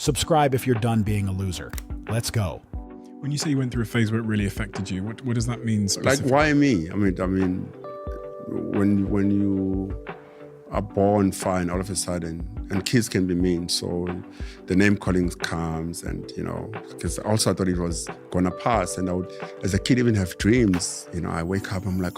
Subscribe if you're done being a loser. Let's go. When you say you went through a phase where it really affected you, what does that mean specifically? Like, why me? I mean, when you are born fine all of a sudden, and kids can be mean, so the name calling comes, and because also I thought it was gonna pass, and I would, as a kid, even have dreams. I wake up, I'm like,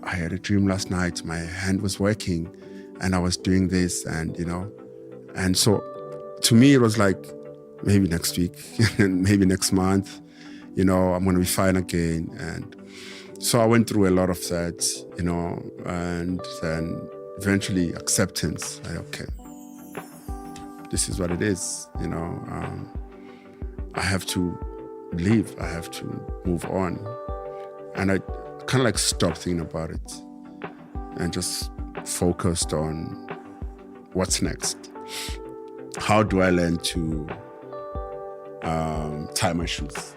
I had a dream last night, my hand was working, and I was doing this, and and so to me it was like, maybe next week, maybe next month, I'm going to be fine again. And so I went through a lot of that, and then eventually acceptance. Like, okay, this is what it is, I have to leave. I have to move on. And I kind of like stopped thinking about it and just focused on what's next. How do I learn to tie my shoes,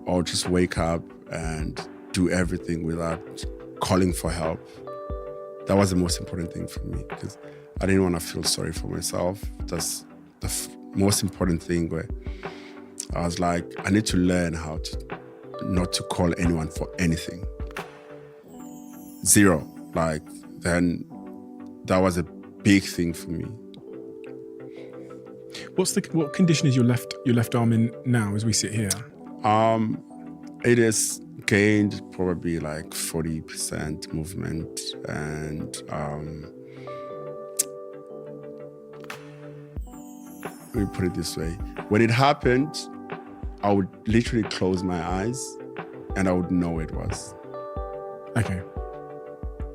or just wake up and do everything without calling for help. That was the most important thing for me, because I didn't want to feel sorry for myself. That's the most important thing, where I was like, I need to learn how to not to call anyone for anything. Zero. Then that was a big thing for me. What condition is your left arm in now as we sit here? It has gained probably like 40% movement, and let me put it this way. When it happened, I would literally close my eyes and I would know it was. Okay.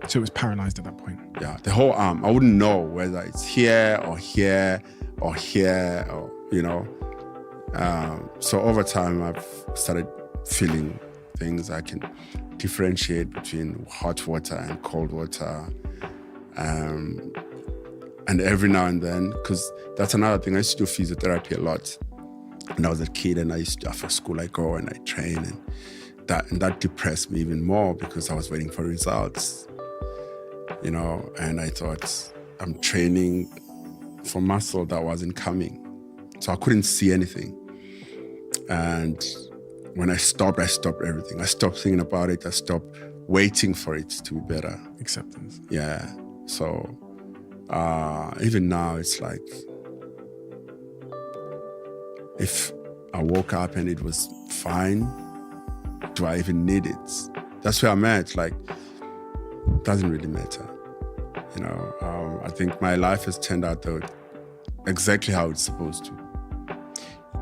So it was paralyzed at that point? Yeah, the whole arm. I wouldn't know whether it's here or here or here, or, so over time, I've started feeling things. I can differentiate between hot water and cold water. And every now and then, because that's another thing, I used to do physiotherapy a lot. When I was a kid, and I used to, after school, I go and I train, and that depressed me even more, because I was waiting for results, and I thought, I'm training for muscle that wasn't coming. So I couldn't see anything. And when I stopped everything. I stopped thinking about it. I stopped waiting for it to be better. Acceptance. Yeah. So even now, it's like, if I woke up and it was fine, do I even need it? That's where I'm at. Like, it doesn't really matter. I think my life has turned out exactly how it's supposed to.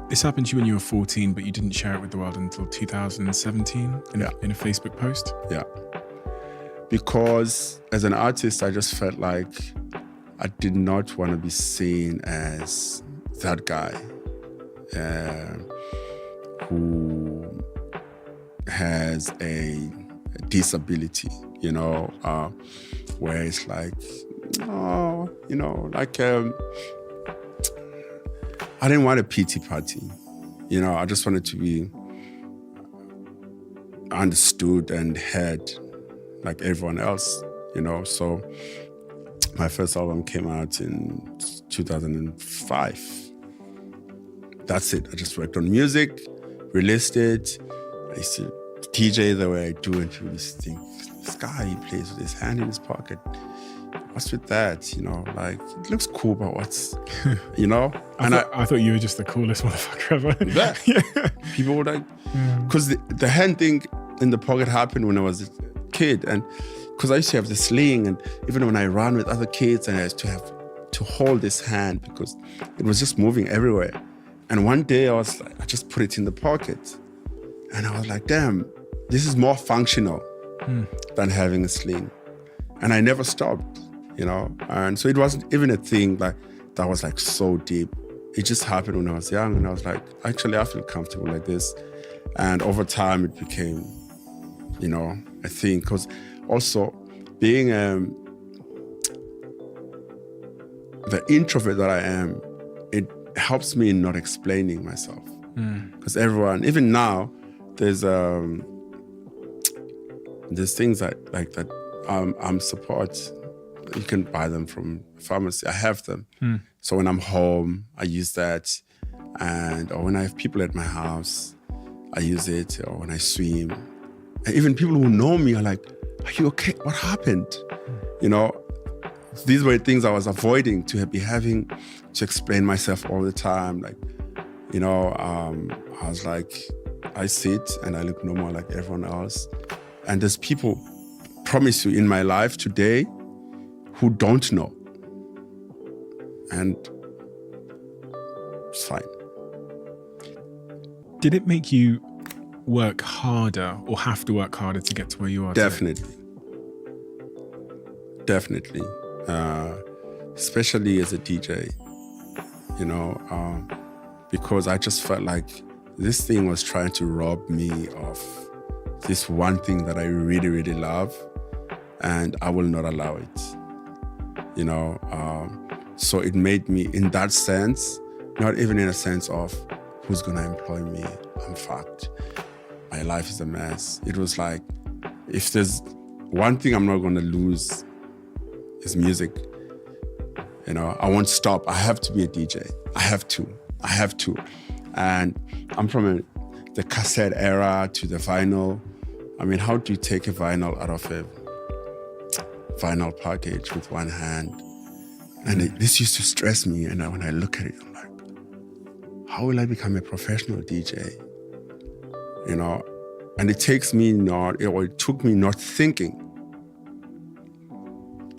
This happened to you when you were 14, but you didn't share it with the world until 2017 in a Facebook post? Yeah. Because as an artist, I just felt like I did not want to be seen as that guy who has a disability, where it's like, I didn't want a pity party. I just wanted to be understood and heard like everyone else, So my first album came out in 2005. That's it. I just worked on music, released it. I used to DJ the way I do, and people used to think, this guy, he plays with his hand in his pocket. What's with that? Like, it looks cool, but what's, I thought you were just the coolest motherfucker ever. Yeah. People were like, because the hand thing in the pocket happened when I was a kid, and because I used to have the sling, and even when I ran with other kids, and I used to have to hold this hand because it was just moving everywhere. And one day I was like, I just put it in the pocket, and I was like, damn, this is more functional than having a sling. And I never stopped, and so it wasn't even a thing like that was like so deep. It just happened when I was young, and I was like, actually, I feel comfortable like this. And over time, it became, a thing. Because also, being the introvert that I am, it helps me in not explaining myself. Because everyone, even now, there's things that I'm support. You can buy them from pharmacy. I have them. So when I'm home, I use that. Or when I have people at my house, I use it. Or when I swim. And even people who know me are like, are you okay? What happened? You know, these were things I was avoiding to be having to explain myself all the time. Like, you know, I was like, I sit and I look normal like everyone else. And there's people, promise you, in my life today who don't know. And it's fine. Did it make you work harder or have to work harder to get to where you are today? Definitely. Especially as a DJ, you know, because I just felt like this thing was trying to rob me of this one thing that I really, really love, and I will not allow it, you know. So it made me, in that sense, not even in a sense of who's gonna employ me, I'm fucked. My life is a mess. It was like, if there's one thing I'm not gonna lose, is music. You know, I won't stop. I have to be a DJ. I have to. And I'm from the cassette era to the vinyl. I mean, how do you take a vinyl out of a vinyl package with one hand? And this used to stress me. And when I look at it, I'm like, how will I become a professional DJ? You know, and it took me not thinking.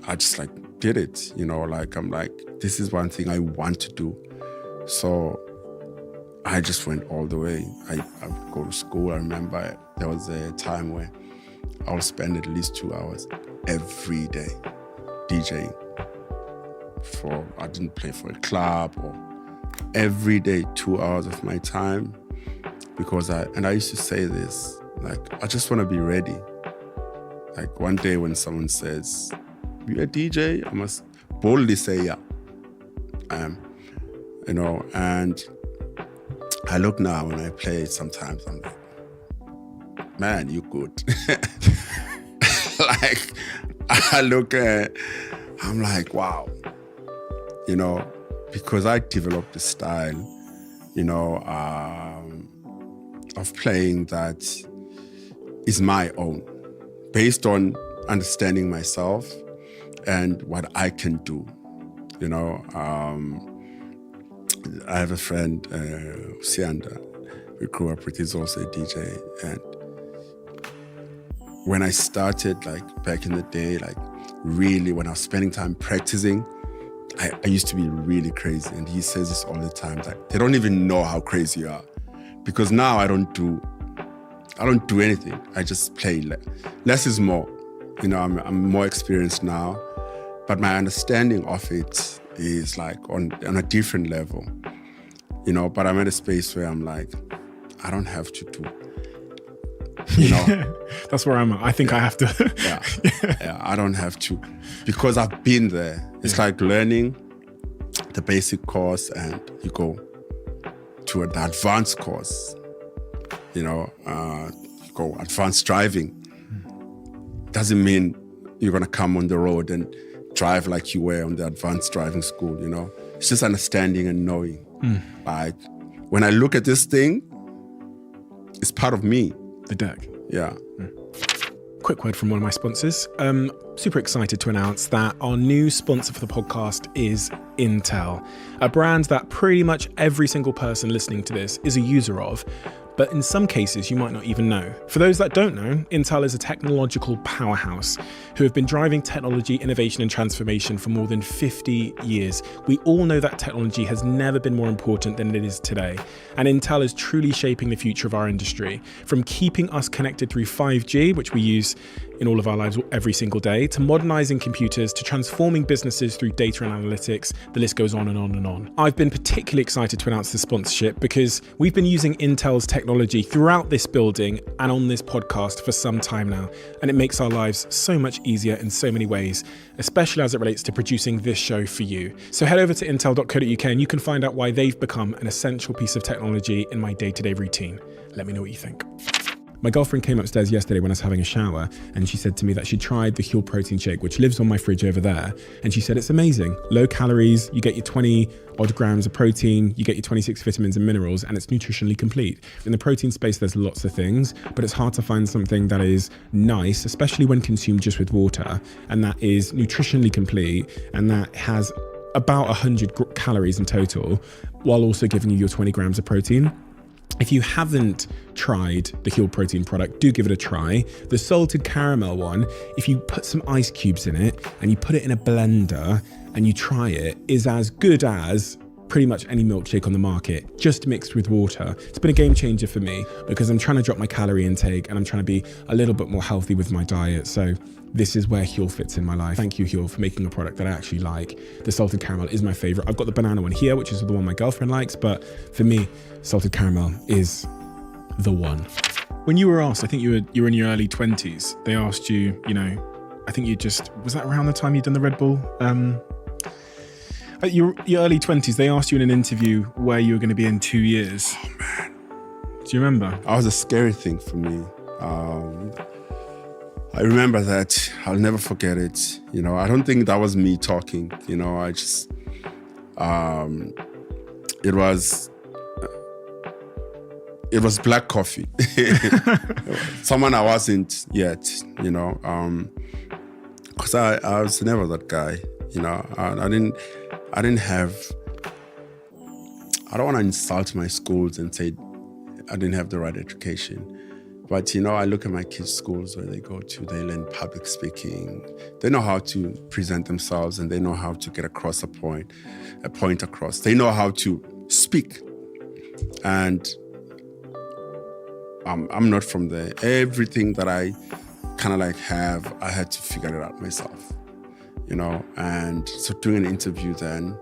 I just like did it, you know, like I'm like, this is one thing I want to do. So I just went all the way. I would go to school. I remember there was a time where I would spend at least 2 hours every day DJing. I didn't play for a club, or every day 2 hours of my time, because I used to say this, like, I just want to be ready. Like one day when someone says, you're a DJ, I must boldly say, yeah, I am. You know, and I look now when I play, sometimes I'm like, man, you good. Like, I look at, I'm like, wow. You know, because I developed a style, you know, of playing that is my own, based on understanding myself and what I can do. You know, I have a friend, Sianda, we grew up with, he's also a DJ. And when I started, like back in the day, like really when I was spending time practicing, I used to be really crazy. And he says this all the time, that they don't even know how crazy you are. Because now I don't do anything. I just play. Less is more. You know, I'm more experienced now, but my understanding of it is like on a different level. You know, but I'm at a space where I'm like, I don't have to do. You know, that's where I'm at. I think I have to. Yeah, I don't have to, because I've been there. It's like learning the basic course and you go to the advanced course. You know, you go advanced driving. Doesn't mean you're gonna come on the road and drive like you were on the advanced driving school. You know, it's just understanding and knowing. Like when I look at this thing, it's part of me. The deck. Yeah. Quick word from one of my sponsors. Super excited to announce that our new sponsor for the podcast is Intel, a brand that pretty much every single person listening to this is a user of, but in some cases you might not even know. For those that don't know, Intel is a technological powerhouse who have been driving technology, innovation and transformation for more than 50 years. We all know that technology has never been more important than it is today, and Intel is truly shaping the future of our industry, from keeping us connected through 5G, which we use in all of our lives every single day, to modernizing computers, to transforming businesses through data and analytics. The list goes on and on and on. I've been particularly excited to announce this sponsorship because we've been using Intel's technology throughout this building and on this podcast for some time now, and it makes our lives so much easier in so many ways, especially as it relates to producing this show for you. So head over to intel.co.uk and you can find out why they've become an essential piece of technology in my day-to-day routine. Let me know what you think. My girlfriend came upstairs yesterday when I was having a shower, and she said to me that she tried the Huel protein shake, which lives on my fridge over there. And she said it's amazing. Low calories, you get your 20 odd grams of protein, you get your 26 vitamins and minerals, and it's nutritionally complete. In the protein space, there's lots of things, but it's hard to find something that is nice, especially when consumed just with water, and that is nutritionally complete, and that has about 100 calories in total, while also giving you your 20 grams of protein. If you haven't tried the Huel protein product, do give it a try. The salted caramel one, if you put some ice cubes in it and you put it in a blender and you try it, is as good as pretty much any milkshake on the market, just mixed with water. It's been a game changer for me because I'm trying to drop my calorie intake and I'm trying to be a little bit more healthy with my diet. So this is where Huel fits in my life. Thank you, Huel, for making a product that I actually like. The salted caramel is my favorite. I've got the banana one here, which is the one my girlfriend likes, but for me, salted caramel is the one. When you were asked, I think you were in your early 20s, they asked you, I think was that around the time you'd done the Red Bull? At your early 20s, they asked you in an interview where you were going to be in 2 years. Oh, man. Do you remember? That was a scary thing for me. I remember that. I'll never forget it. I don't think that was me talking. I just, it was black coffee. Someone I wasn't yet, because I was never that guy. I didn't have, I don't want to insult my schools and say I didn't have the right education. But, I look at my kids' schools where they go to, they learn public speaking. They know how to present themselves and they know how to get across a point across. They know how to speak. And I'm not from there. Everything that I kind of have, I had to figure it out myself, And so doing an interview then,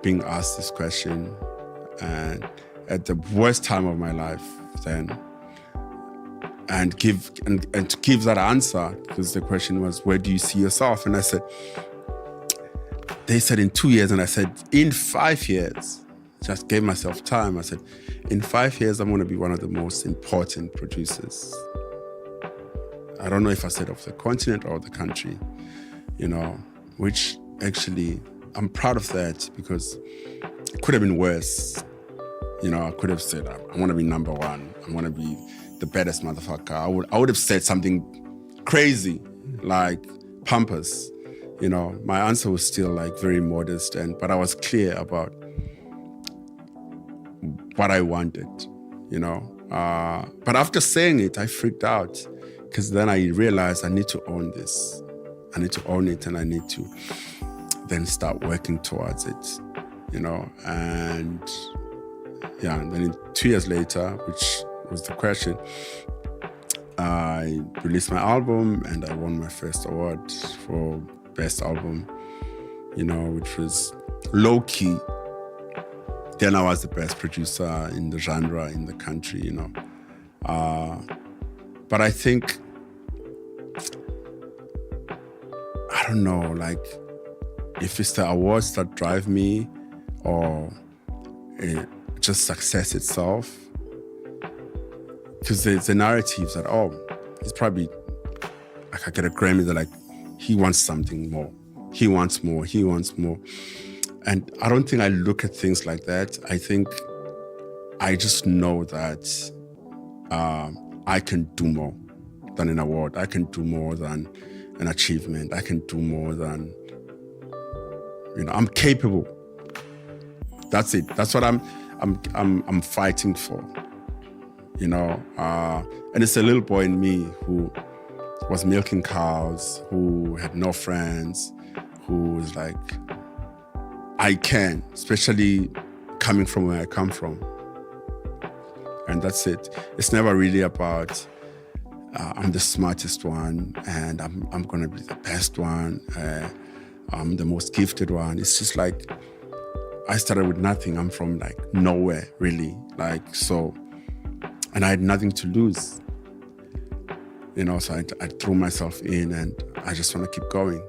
being asked this question, and at the worst time of my life then, and to give that answer, because the question was, where do you see yourself? And I said, they said in 2 years, and I said, in 5 years. Just gave myself time. I said, in 5 years, I'm going to be one of the most important producers. I don't know if I said of the continent or the country, which actually, I'm proud of that because it could have been worse. I could have said, I want to be number one. I want to be the baddest motherfucker. I would have said something crazy like Pampers. My answer was still very modest, but I was clear about what I wanted, But after saying it, I freaked out because then I realized I need to own this. I need to own it and I need to then start working towards it, And then 2 years later, which was the question, I released my album and I won my first award for Best Album, which was low-key. Then I was the best producer in the genre in the country, But I think, I don't know, if it's the awards that drive me or just success itself. Because there's the narratives that, it's probably, I get a Grammy, they're he wants something more. He wants more. And I don't think I look at things like that. I think I just know that I can do more than an award. I can do more than an achievement. I can do more than, I'm capable. That's it. That's what I'm fighting for. And it's a little boy in me who was milking cows, who had no friends, who was I can, especially coming from where I come from. And that's it. It's never really about I'm the smartest one and I'm going to be the best one. I'm the most gifted one. It's just I started with nothing. I'm from nowhere, really. So, and I had nothing to lose. So I threw myself in and I just want to keep going.